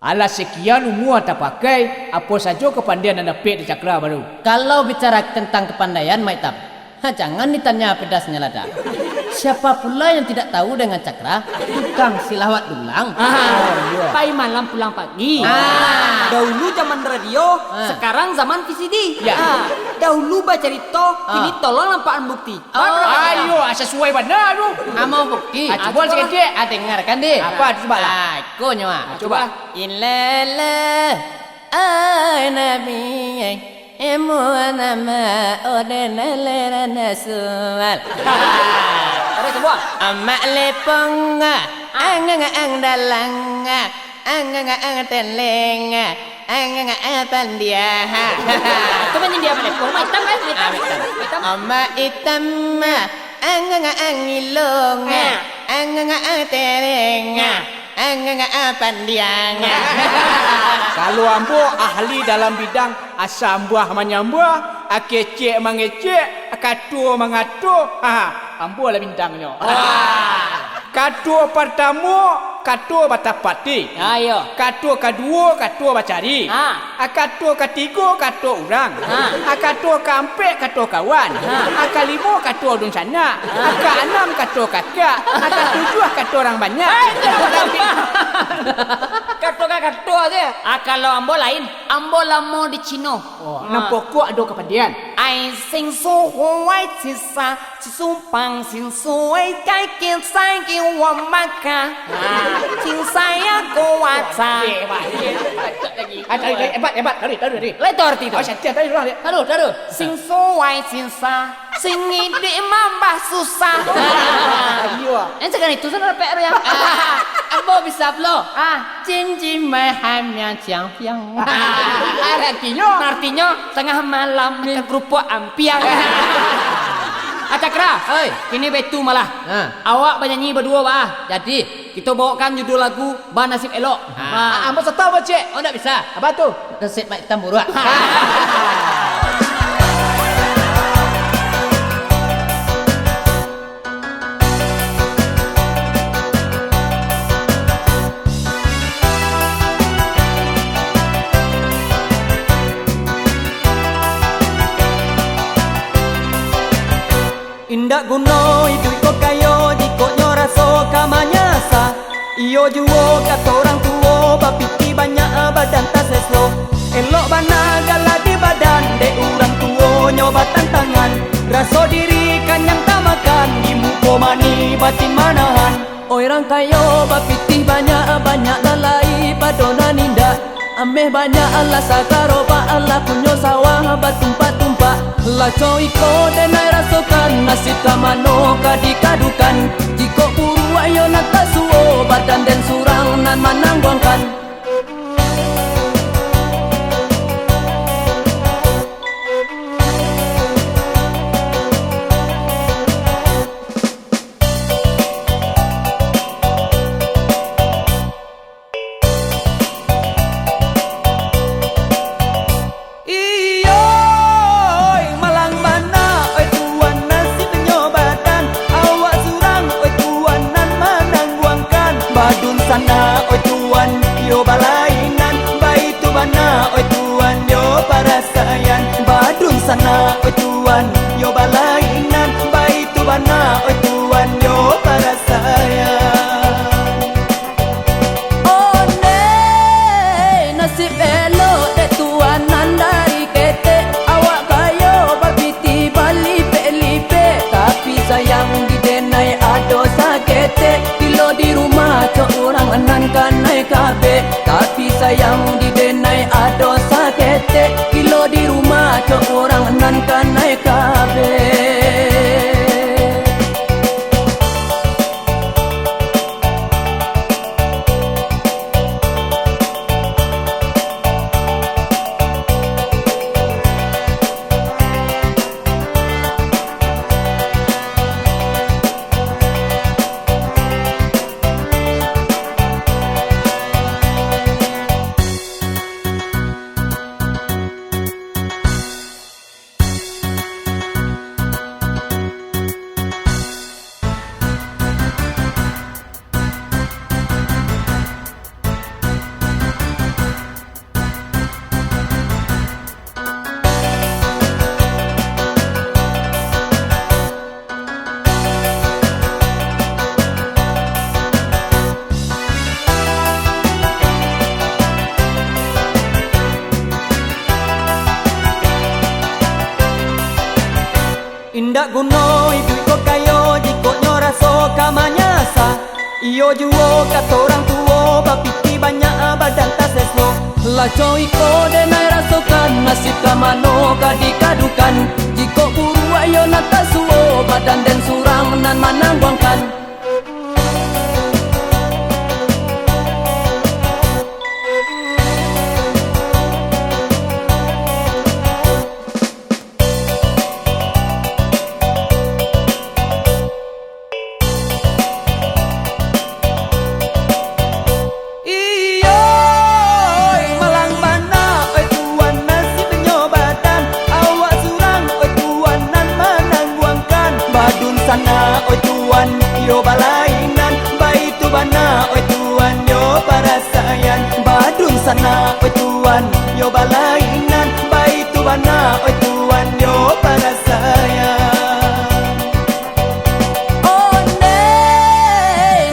Alah sekian umur tak pakai, apa saja kepandaian anda pek di cakra baru. Kalau bicara tentang kepandaian, Maitam, jangan ditanya pedasnya lada. Siapa pula yang tidak tahu dengan cakra? Tukang silawat dulang. Pai malam pulang pagi. Dahulu zaman radio, sekarang zaman VCD. Ya. Dahulu baca cerita, kini tolong lampakan bukti. Ayo, sesuai benar tu. Mau bukti? Coba sikit. Dengarkan deh. Apa? Coba lah. Aku nyawa. Coba. Ilala nabi emu nama odenalera nasual. Terus semua. Amak lepong ang dalang ang teleng ang pandia. Itu macam dia melepong. Hitam kan? Hitam. Amak hitam ang ilong ang teleng ang pandia. Kalau ambo ahli dalam bidang asambuah menyambuah, akecek mengecek, katu mengatur, ambo lah bintangnya. Katu pertama, katu batapati. Ayo. Katu kedua, katu bacari. Katu ketiga, katu orang. Katu keempat, katu kawan. Kelima, katu dun sana. Keenam, katu kakak. Ketujuh, katu orang banyak. Katu aja. Kalau ambo lain, ambo lamo di Cino. Nampak kok ada kepandaian. Ai sing su huai cisa, cisu pang sing suai kai kin sai ki wa maka. Sing saya kuasa. Hebat. Tadi. Leto arti itu. Oh, setia tadi dulu. Taruh. Sing suai cinsa, sing ide mambah susah. Sekarang itu sana PR ya. Ambo bisa belum? Cincin maham yang ciang piang. Artinya tengah malam ke kerupuk ampiang. Cakra, kini betu malah. Awak bernyanyi berdua bah. Jadi Kita bawakan judul lagu Bah Nasib Elok. Ambo setau cek. oh tak bisa. Apa tu? Nasib mak hitam buruk. Indak guno hidup ko kayo di ko nyoraso kamanyasa. Iyo juo kata orang tua bapiti banyak badan tak seslo. Elok bana gala di badan de orang tua nyoba tantangan. Raso diri kan yang tak makan imu komani batin manahan. Orang kayo bapiti banyak dalai padona ninda. Ameh banyak Allah sakaroba Allah punyo sawah batumpa-tumpa. Laco iko denai rasokan nasib kamano kadikadukan. Jiko buru ayo nak tasuo badan dan surang nan manangguangkan. Sana oi tuan yo balainan bai tu bana oi tuan yo parasayan badun sana oi tuan yo balainan bai tu bana oi tuan yo parasayan. Oh ne nasib elok de tuan nandari kete awak kayo babiti bali pelipe tapi sayang di denai ado sakete kilo di rumah orang anan kanai kabe tapi sayang di denai ado sakete kilo di rumah ke orang anan kanai kabe. Budak gunoi duit ko kayo jiko nyoraso kamanyasa. Iyo juo kata orang tua bapiti banyak badan tak seslo. Laco iko denai rasokan nasib kamano kadikadukan. Jiko buru ayo nata suo badan dan surang nan manang buangkan. Sana oi tuan yo balainan bai tu bana oi tuan yo parasayan badun sana oi tuan yo balainan bai tu bana oi tuan yo parasayan. Oh ne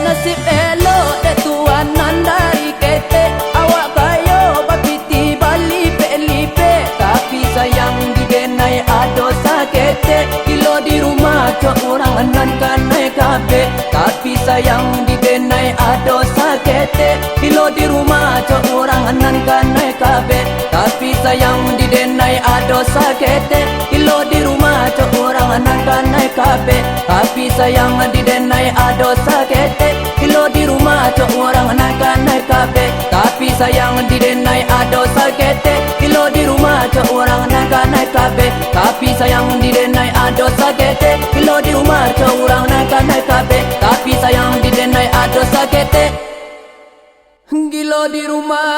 nasib elo de tuan nan dari kete awak kayo bapiti bali pelipe tapi sayang di denai ado sakete kilo di rumah cok orang anan kanai kabe tapi sayang di denai ado sakete kilo di rumah cok orang anan kanai kabe tapi sayang di denai ado sakete kilo di rumah cok orang anan kanai kabe tapi sayang di denai ado sakete kilo di rumah cok orang anan kanai kabe tapi sayang di denai ado sakete kilo di rumah cok orang anan kanai kabe tapi sayang di denai ado sakete kilo di rumah cok orang anan kanai kabe tapi sayang di denai ado sakete gilo di rumah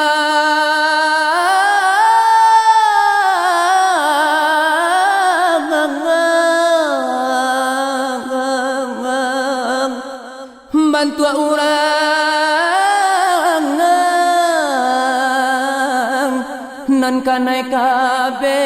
bantu orang nan kanai kabe